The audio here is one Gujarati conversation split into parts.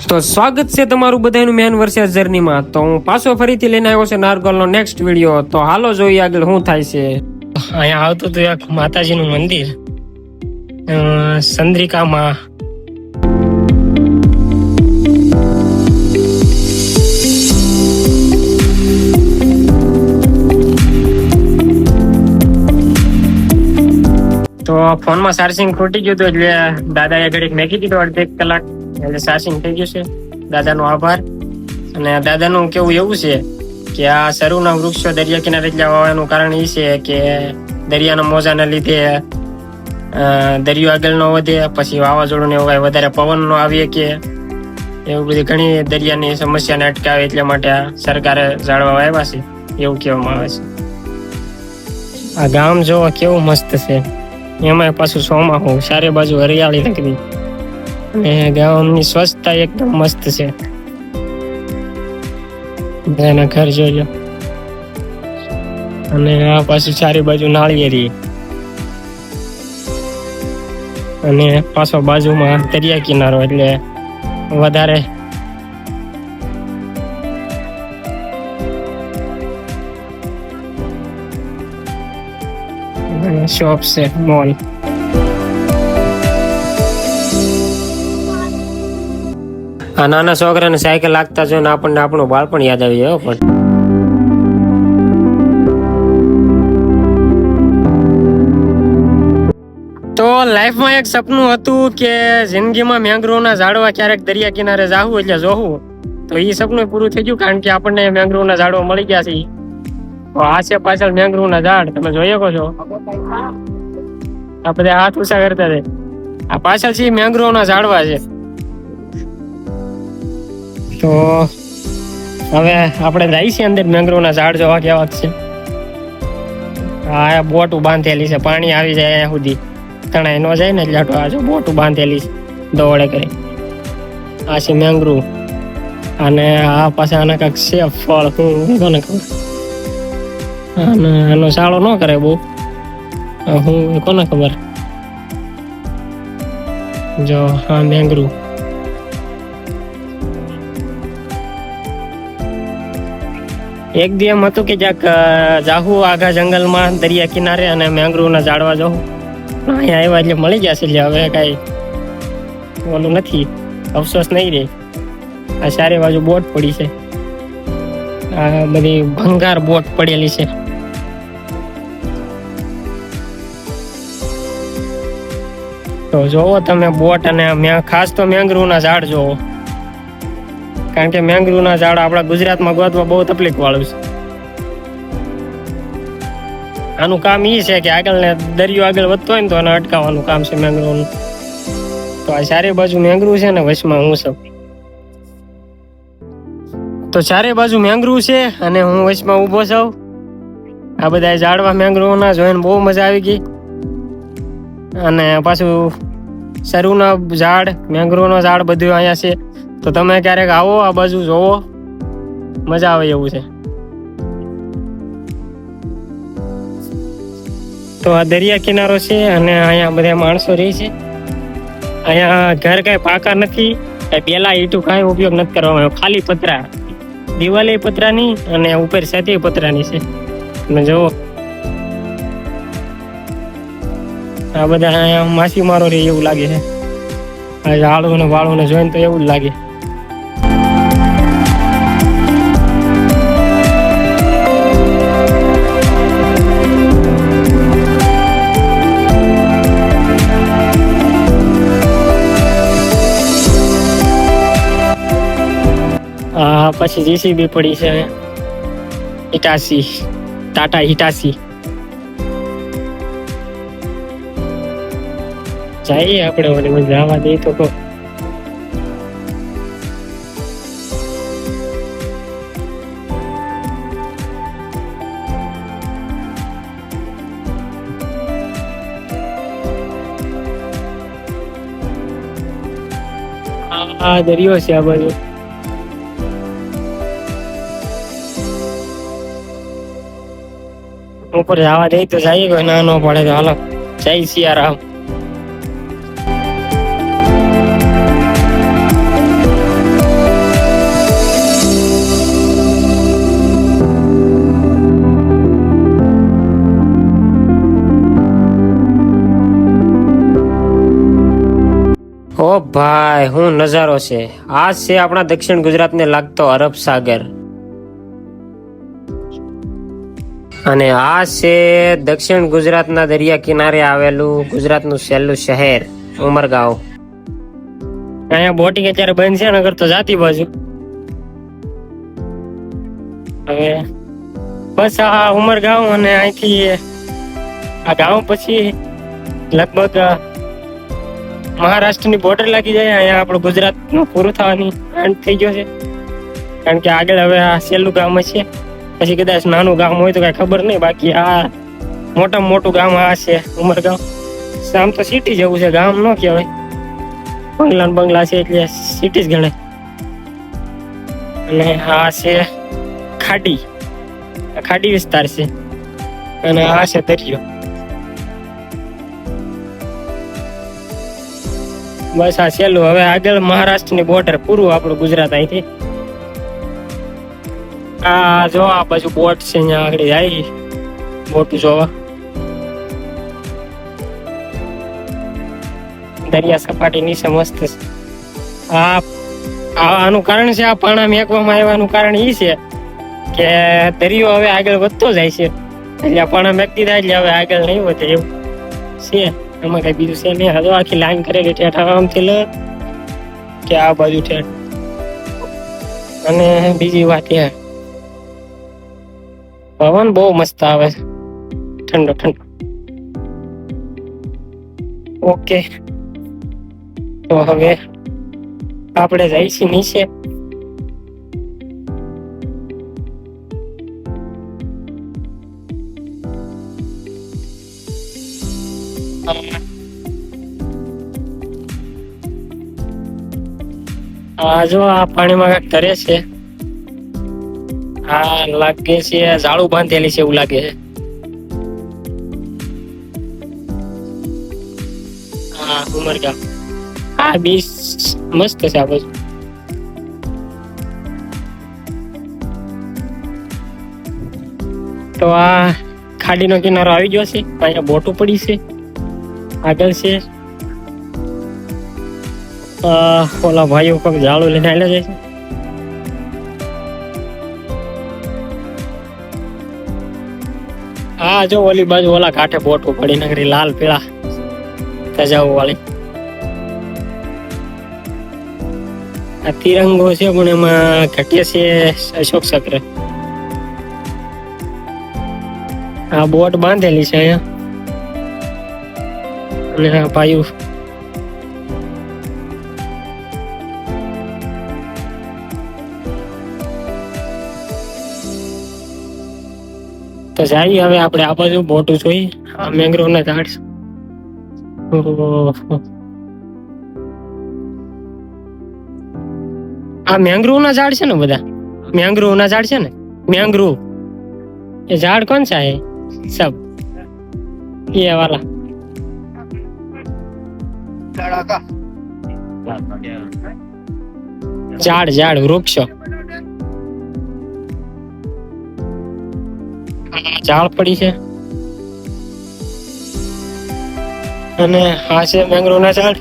તો સ્વાગત છે તમારું બધાનું મેન વર્સેસ જર્નીમાં। તો હું પાછો ફરીથી લઈને આવ્યો છે નારગોલનો નેક્સ્ટ વિડીયો। તો હાલો જોઈએ આગળ શું થાય છે। અહીંયા આવતું હતું એક માતાજીનું મંદિર ચંદ્રિકામાં। તો ફોનમાં ચાર્જિંગ ખૂટી ગયું હતું એટલે દાદાએ ઘડીક મેકી દીધો અડધી કલાક, એટલે ચાર્જિંગ થઈ ગયું છે। દાદાનો આભાર। અને દાદાનું કેવું એવું છે કે આ સરુના વૃક્ષો દરિયા કિનારે વાવવાનું કારણ એ છે કે દરિયાના મોજાના લીધે દરિયો આગળ ન વધે, પછી વાવાઝોડું ને એવું કાંઈ વધારે પવન ન આવે કે એવું બધી ઘણી દરિયાની સમસ્યાને અટકાવે, એટલા માટે આ સરકારે ઝાડવા વાવ્યા છે એવું કહેવામાં આવે છે। આ ગામ જોવા કેવું મસ્ત છે, એમાં પાછું ચોમાસું, ચારે બાજુ હરિયાળી લગતી અને ગામની સ્વચ્છતા એકદમ મસ્ત છે। બધાના ઘર જોજો અને આ પાછું ચારે બાજુ નાળિયેરી અને પાછો બાજુમાં દરિયા કિનારો, એટલે વધારે શોપ છે, મોલ। આ નાના છોકરાને સાયકલ લાગતા જોઈને આપણને આપણું બાળપણ યાદ આવી જાય। પણ તો લાઈફમાં એક સપનું હતું કે જિંદગીમાં મેંગ્રોવના ઝાડવા ક્યારેક દરિયા કિનારે જાવું એટલે જોવું, તો એ સપનું પૂરું થઈ ગયું, કારણ કે આપણને મેંગ્રોવના ઝાડવા મળી ગયા છે। તો આ છે પાછળ મેંગ્રોવના ઝાડ, તમે જોઈ શકો છો। આ બધા હાથ ઊંચા કરતા છે, આ પાછળ છે મેંગ્રોવના ઝાડવા છે। તો હવે આપણે જઈએ છીએ અંદર, મેંગ્રોવના ઝાડ જોવા કેવા છે। આ બોટ બાંધેલી છે, પાણી આવી જાય અહીંયા સુધી, તણાઈ ન જાય ને એટલે આ જો બોટ બાંધેલી છે દોડે કરી। આ છે મેંગ્રોવ અને આ પાછા આના કાંઈક છે ફળ, હું કોને ખબર, આનો સાળો ન કરે બહુ, હું કોને ખબર। જો હા મેંગ્રોવ, એક દી એમ હતું કે જ્યાંક જાહુ આઘા જંગલમાં દરિયા કિનારે અને મેંગ્રોવના ઝાડવા જોઉં, અહીંયા આવ્યા એટલે મળી ગયા છે, એટલે હવે કાંઈ ઓલું નથી, અફસોસ નહીં રહે। આ ચારે બાજુ બોટ પડી છે, આ બધી ભંગાર બોટ પડેલી છે। તો જોવો તમે બોટ, અને ખાસ તો મેંગ્રોવના ઝાડ જોવો, કારણ કે મેંગ્રોવના ઝાડ આપણા ગુજરાતમાં ગોતવા બહુ તકલીફ વાળું છે। આનું કામ એ છે કે આગળ ને દરિયો આગળ વધતો હોય ને તો એને અટકાવવાનું કામ છે મેંગ્રોવનું। તો આ ચારે બાજુ મેંગ્રોવ છે ને વચમાં હું છું, તો ચારે બાજુ મેંગ્રોવ છે અને હું વચમાં ઊભો છું। આ બધા ઝાડવા મેંગ્રોવના જોઈને બહુ મજા આવી ગઈ, અને પાછું સરુના ઝાડ, મેંગ્રોવનો ઝાડ બધું અહીંયા છે। તો તમે ક્યારેક આવો આ બાજુ જોવો, મજા આવે એવું છે। તો આ દરિયા કિનારો છે અને અહીંયા બધા માણસો રહે છે। અહીંયા ઘર કઈ પાકા નથી, પેલા ઈટું કાંઈ ઉપયોગ નથી કરવામાં આવ્યો, ખાલી પતરા, દિવાલે પતરાની અને ઉપર સાથે પતરાની છે। તમે જોવો આ બધા અહીંયા માછીમારો રહે એવું લાગે છે, આ ઝાડું ને વાળું ને જોઈને તો એવું જ લાગે। પછી JCB પડી છે, હિટાચી, ટાટા હિટાચી। જઈએ આપણે, ઓલી મજા આવવા દઈએ તો આ દરિયો છે આ બાજુ। ઉપર જવા દે તો જઈએ, કોઈ ના ન પડે તો હાલો જય સિયારામ। ઓ ભાઈ હું નજારો છે. આ છે આપણા દક્ષિણ ગુજરાતને લાગતો અરબ સાગર અને આ છે દક્ષિણ ગુજરાતના દરિયા કિનારે આવેલું ગુજરાતનું છેલ્લું શહેર ઉમરગાંવ. અહીંયા બોટિંગ અત્યારે બંધ છે, નગર તો જાતી બાજુ. હવે બસ આ ઉમરગાંવ અને અહીંથી આ ગામ પછી લગભગ મહારાષ્ટ્રની બોર્ડર લાગી જાય. અહીંયા આપણું ગુજરાતનું પૂરું થવાની એન્ડ થઈ ગયો છે, કારણ કે આગળ હવે આ છેલ્લું ગામ છે. પછી કદાચ નાનું ગામ હોય તો કઈ ખબર નહીં, બાકી આ મોટામાં મોટું ગામ આ છે ઉમરગાંવ. આમ તો સિટી જેવું છે, ગામ ન કહેવાય. બંગલા બંગલા છે એટલે સિટી જ ગણાય. અને આ છે ખાડી, ખાડી વિસ્તાર છે અને આ છે દરિયો. બસ આ છેલ્લું. હવે આગળ મહારાષ્ટ્રની બોર્ડર પૂરું આપણું ગુજરાત અહીંથી. આ જો આ બાજુ બોટ છે, અહીંયા આગળ જાય બોટ જોવા. દરિયા સપાટી નીચે મસ્ત છે. આનું કારણ છે, આ પાણા મેકવામાં આવ્યાનું કારણ એ છે કે દરિયો હવે આગળ વધતો જાય છે, એટલે આ પાણા મેકતી થાય એટલે હવે આગળ નહીં વધે એવું છે. એમાં કઈ બીજું છે નહીં. હજુ આખી લાઈન કરેલી ઠેઠ આરામથી લે કે આ બાજુ ઠેઠ. અને બીજી વાત એ પવન બહુ મસ્ત આવે છે, ઠંડો ઠંડો. ઓકે, તો હવે આપણે જઈએ છીએ નીચે. આ જો આ પાણીમાં કઈક તરે છે. આ લાગે છે ઝાડુ બાંધેલી છે એવું લાગે છે. હા ઉમરગામ. આ બીચ મસ્ત છે આ બાજુ. તો આ ખાડીનો કિનારો આવી ગયો છે. અહીંયા બોટો પડી છે. આગળ છે ઓલા ભાઈઓ કોઈક ઝાડુ લઈને આવેલા જાય છે. હા જો ઓલી બાજુ ઓલા કાંઠે બોટો પડી નગરી લાલ પીળા સજાઓ વાળી. આ તિરંગો છે પણ એમાં ઘટે છે અશોક ચક્ર. આ બોટ બાંધેલી છે અહીંયા. અને આ ભાઈઓ તો જઈએ હવે આપણે આ બાજુ બોટું જોઈ. આ મેંગ્રોવ ના ઝાડ. આ મેંગ્રોવ ના ઝાડ છે ને બધા. મેંગ્રોવ ના ઝાડ છે ને. મેંગ્રોવ એ ઝાડ કોણ છે? સબ ये वाला ઝાડ ઝાડ વૃક્ષો. ઝાડ પડી છે અને આ છે મેંગ્રોવ ના ઝાડ.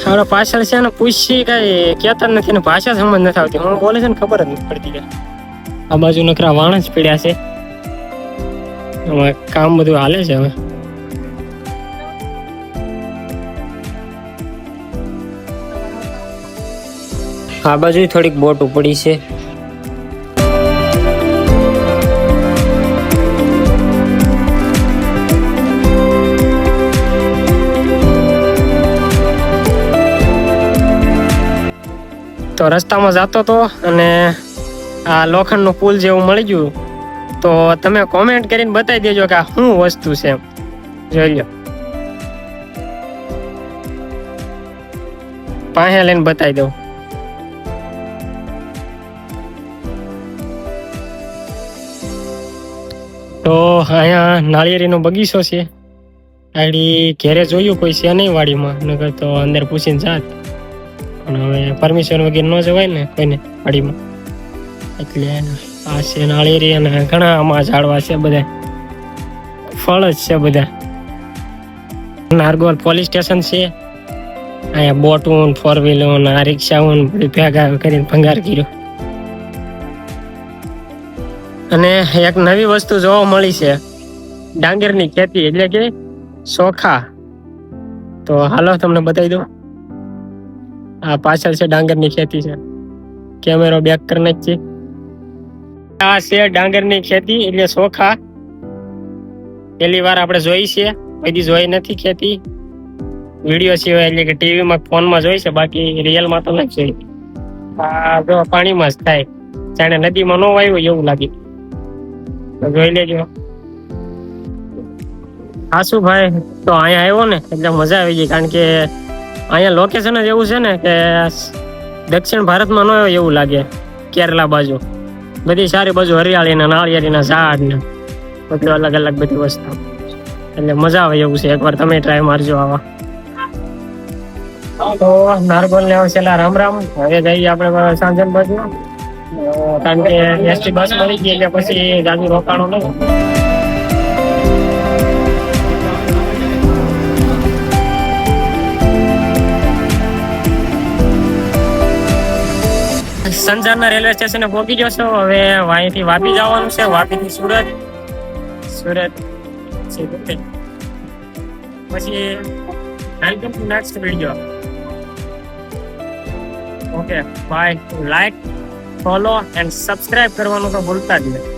આપડે પાછળ છે ને પૂછી કઈ કેતા નથી ને ભાષા સમજ નથી આવતી. હું બોલે છે ને ખબર જ નથી પડતી. આ બાજુ નકરા વાણ જ પીડ્યા છે. કામ બધું હાલે છે હવે. આ બાજુ થોડીક બોટ ઉપડી છે. તો રસ્તામાં જતો હતો અને આ લોખંડનો પુલ જેવું મળી ગયું. તો તમે કોમેન્ટ કરીને બતાવી દેજો કે આ શું વસ્તુ છે એમ. જોઈ લો, પાસે લઈને બતાવી દઉં. તો અહીંયા નાળિયેરીનો બગીચો છે. આડી ઘેરે જોયું કોઈ છે નહીં વાડીમાં, નકર તો અંદર પૂછીને જાત. પણ હવે પરમિશન વગેરે ન જવાય ને કોઈને વાડીમાં, એટલે આ છે નાળિયેરી અને ઘણા આમાં ઝાડવા છે, બધા ફળ જ છે બધા. નારગોલ પોલીસ સ્ટેશન છે, અહીંયા બોટું, ફોર વ્હીલર, આ રિક્ષાઓ બધી ભેગા કરીને ભંગાર કર્યો. અને એક નવી વસ્તુ જોવા મળી છે, ડાંગરની ખેતી એટલે કે ચોખા. તો હાલો તમને બતાવી દઉં. આ પાછળ છે ડાંગરની ખેતી છે, કેમેરો બેક કરી નાખીએ. આ છે ડાંગરની ખેતી એટલે ચોખા. પહેલી વાર આપણે જોઈ છે, બધી જોઈ નથી ખેતી, વિડીયો સિવાય એટલે કે ટીવીમાં ફોનમાં જોઈ છે, બાકી રિયલમાં તો નથી જોઈ. આ જો પાણીમાં જ થાય, જાણે નદીમાં ન વાવ્યું એવું લાગે. તો જોઈ લેજો. હા શું ભાઈ, તો અહીંયા આવ્યો ને એટલે મજા આવી ગઈ, કારણ કે અહીંયા લોકેશન જ એવું છે ને કે દક્ષિણ ભારતમાં ન હોય એવું લાગે. કેરલા બાજુ બધી સારી બાજુ હરિયાળી ને નાળિયેરીના ઝાડ ને બધું અલગ અલગ બધી વસ્તુ, એટલે મજા આવે એવું છે. એકવાર તમે ટ્રાય મારજો આવા. તો નારગોલ ને છેલ્લા રામ રામ. હવે જઈએ આપણે સાંજન બાજુ, કારણ કે એસટી બસ મળી ગઈ એટલે પછી જાજુ રોકાણો નહીં. સંજારના રેલવે સ્ટેશને પહોંચી ગયો છો. હવે અહીંથી વાપી જવાનું છે, વાપી થી સુરત, સુરત પછી welcome to next video. Okay bye. Like, follow and subscribe કરવાનું તો ભૂલતા જ નહીં.